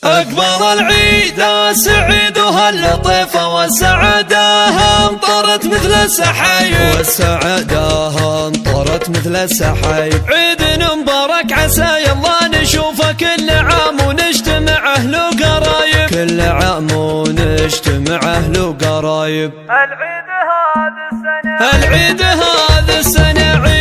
أقبل العيد سعيد وهاللطيفة والسعادة انطرت مثل السحايب، والسعادة انطرت مثل السحايب. عيد مبارك عسى يلا نشوفه كل عام ونجتمع أهل وقرايب، كل عام ونجتمع أهل وقرايب. العيد هذا السنة